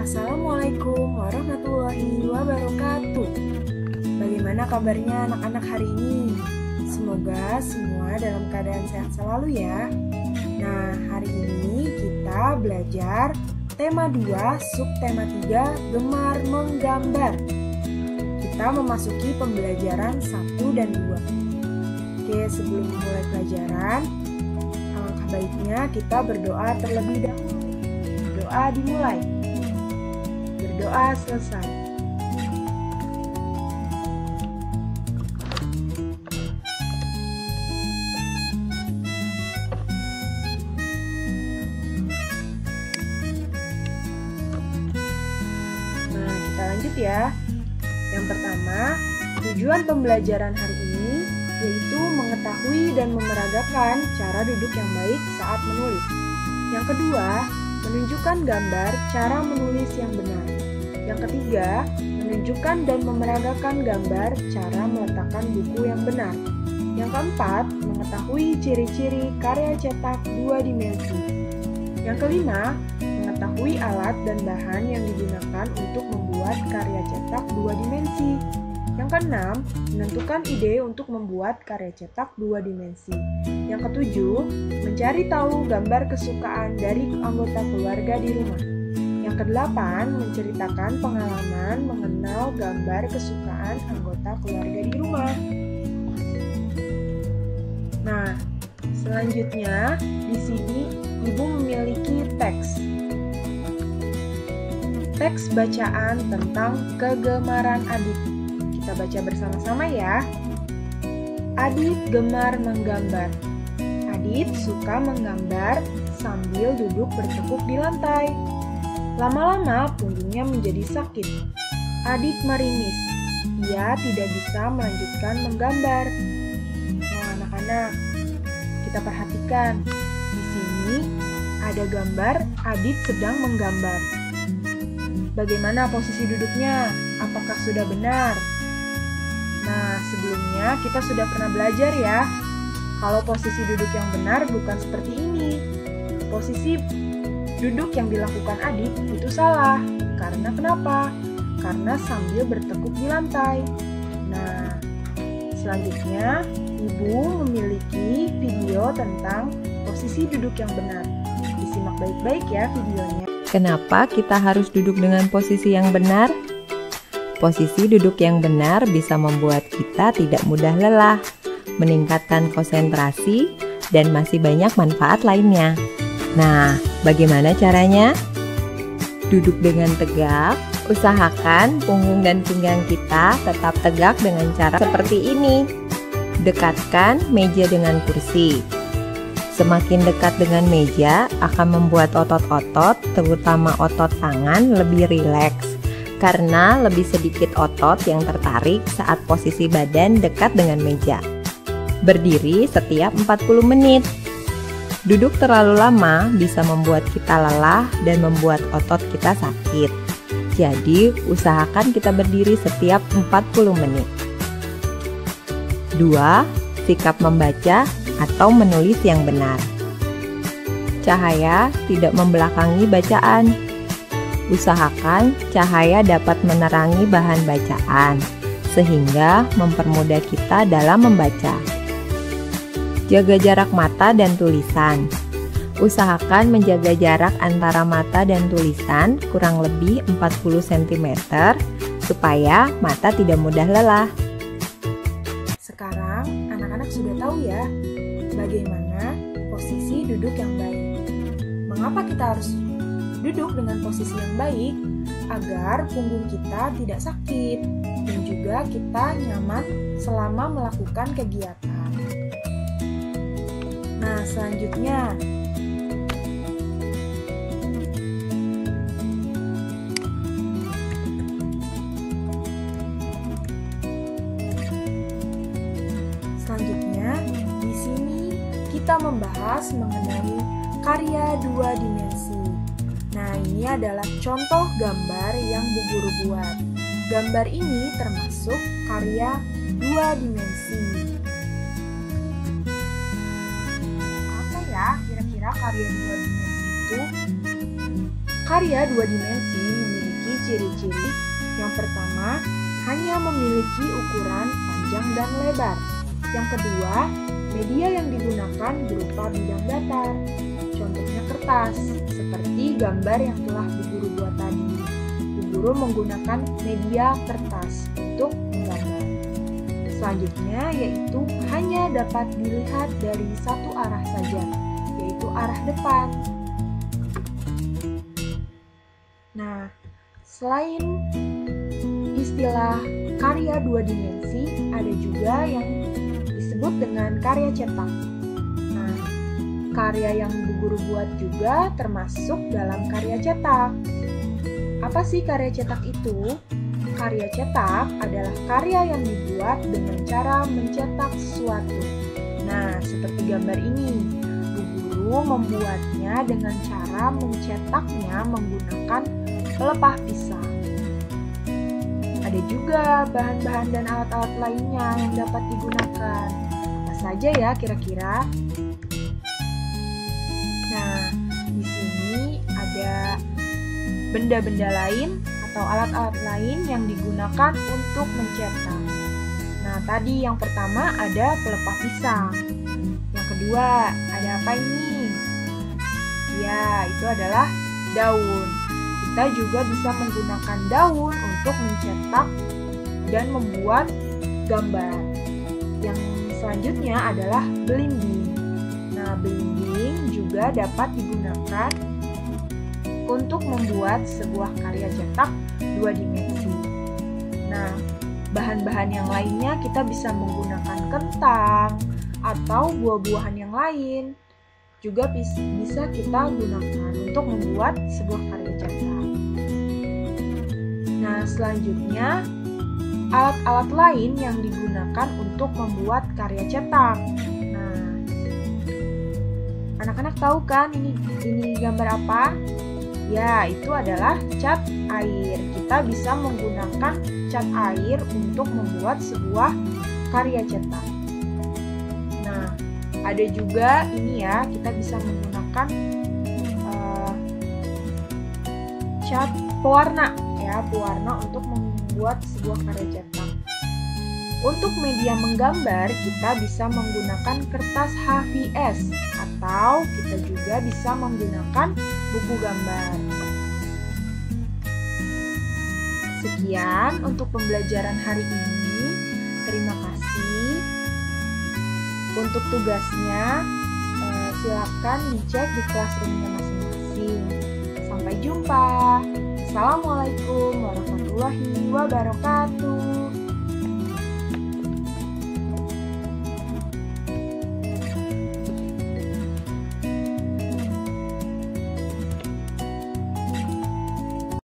Assalamualaikum warahmatullahi wabarakatuh. Bagaimana kabarnya anak-anak hari ini? Semoga semua dalam keadaan sehat selalu ya. Nah, hari ini kita belajar tema 2, subtema 3, gemar menggambar. Kita memasuki pembelajaran 1 dan 2. Oke, sebelum mulai pelajaran, alangkah baiknya kita berdoa terlebih dahulu. Doa dimulai. Berdoa selesai. Nah, kita lanjut ya. Yang pertama, tujuan pembelajaran hari ini yaitu mengetahui dan memeragakan cara duduk yang baik saat menulis. Yang kedua, menunjukkan gambar cara menulis yang benar. Yang ketiga, menunjukkan dan memeragakan gambar cara meletakkan buku yang benar. Yang keempat, mengetahui ciri-ciri karya cetak 2 dimensi. Yang kelima, mengetahui alat dan bahan yang digunakan untuk membuat karya cetak 2 dimensi. Yang keenam, menentukan ide untuk membuat karya cetak 2 dimensi. Yang ketujuh, mencari tahu gambar kesukaan dari anggota keluarga di rumah. Yang kedelapan, menceritakan pengalaman mengenal gambar kesukaan anggota keluarga di rumah. Nah, selanjutnya di sini Ibu memiliki teks. Teks bacaan tentang kegemaran Adit. Kita baca bersama-sama ya. Adit gemar menggambar. Adit suka menggambar sambil duduk bertekuk di lantai. Lama-lama punggungnya menjadi sakit. Adit meringis. Ia tidak bisa melanjutkan menggambar. Nah, anak-anak, kita perhatikan. Di sini ada gambar Adit sedang menggambar. Bagaimana posisi duduknya? Apakah sudah benar? Nah, sebelumnya kita sudah pernah belajar ya. Kalau posisi duduk yang benar bukan seperti ini. Posisi duduk yang dilakukan Adit itu salah. Karena kenapa? Karena sambil bertekuk di lantai. Nah, selanjutnya Ibu memiliki video tentang posisi duduk yang benar. Disimak baik-baik ya videonya. Kenapa kita harus duduk dengan posisi yang benar? Posisi duduk yang benar bisa membuat kita tidak mudah lelah, meningkatkan konsentrasi, dan masih banyak manfaat lainnya. Nah, bagaimana caranya? Duduk dengan tegak, usahakan punggung dan pinggang kita tetap tegak dengan cara seperti ini. Dekatkan meja dengan kursi. Semakin dekat dengan meja akan membuat otot-otot, terutama otot tangan, lebih rileks. Karena lebih sedikit otot yang tertarik saat posisi badan dekat dengan meja. Berdiri setiap 40 menit. Duduk terlalu lama bisa membuat kita lelah dan membuat otot kita sakit. Jadi, usahakan kita berdiri setiap 40 menit. 2. Sikap membaca atau menulis yang benar. Cahaya tidak membelakangi bacaan. Usahakan cahaya dapat menerangi bahan bacaan, sehingga mempermudah kita dalam membaca. Jaga jarak mata dan tulisan. Usahakan menjaga jarak antara mata dan tulisan kurang lebih 40 cm, supaya mata tidak mudah lelah. Sekarang anak-anak sudah tahu ya, bagaimana posisi duduk yang baik. Mengapa kita harus duduk dengan posisi yang baik? Agar punggung kita tidak sakit dan juga kita nyaman selama melakukan kegiatan. Nah, selanjutnya di sini kita membahas mengenai karya 2 dimensi. Nah, ini adalah contoh gambar yang Bu Guru buat. Gambar ini termasuk karya 2 dimensi. Apa ya kira-kira karya 2 dimensi itu? Karya 2 dimensi ciri-ciri. Yang pertama, hanya memiliki ukuran panjang dan lebar. Yang kedua, media yang digunakan berupa bidang datar. Contohnya kertas, seperti gambar yang telah Bu Guru buat tadi. Bu Guru menggunakan media kertas untuk menggambar. Selanjutnya yaitu hanya dapat dilihat dari satu arah saja, yaitu arah depan. Nah, selain istilah karya dua dimensi, ada juga yang disebut dengan karya cetak. Nah, karya yang Bu Guru buat juga termasuk dalam karya cetak. Apa sih karya cetak itu? Karya cetak adalah karya yang dibuat dengan cara mencetak sesuatu. Nah, seperti gambar ini, Bu Guru membuatnya dengan cara mencetaknya menggunakan pelepah pisang. Ada juga bahan-bahan dan alat-alat lainnya yang dapat digunakan. Apa saja ya kira-kira? Nah, di sini ada benda-benda lain atau alat-alat lain yang digunakan untuk mencetak. Nah, tadi yang pertama ada pelepah pisang. Yang kedua, ada apa ini? Ya, itu adalah daun. Kita juga bisa menggunakan daun untuk mencetak dan membuat gambar. Yang selanjutnya adalah belimbing. Nah, belimbing juga dapat digunakan untuk membuat sebuah karya cetak dua dimensi. Nah, bahan-bahan yang lainnya kita bisa menggunakan kentang atau buah-buahan yang lain. Juga bisa kita gunakan untuk membuat sebuah karya cetak. Nah, selanjutnya alat-alat lain yang digunakan untuk membuat karya cetak. Nah, anak-anak tahu kan ini gambar apa? Ya, itu adalah cat air. Kita bisa menggunakan cat air untuk membuat sebuah karya cetak. Nah, ada juga ini ya, kita bisa menggunakan cat pewarna ya, pewarna untuk membuat sebuah karya cetak. Untuk media menggambar, kita bisa menggunakan kertas HVS atau kita juga bisa menggunakan buku gambar. Sekian untuk pembelajaran hari ini. Terima kasih. Untuk tugasnya, silakan dicek di classroom-nya masing-masing. Sampai jumpa. Assalamualaikum warahmatullahi wabarakatuh.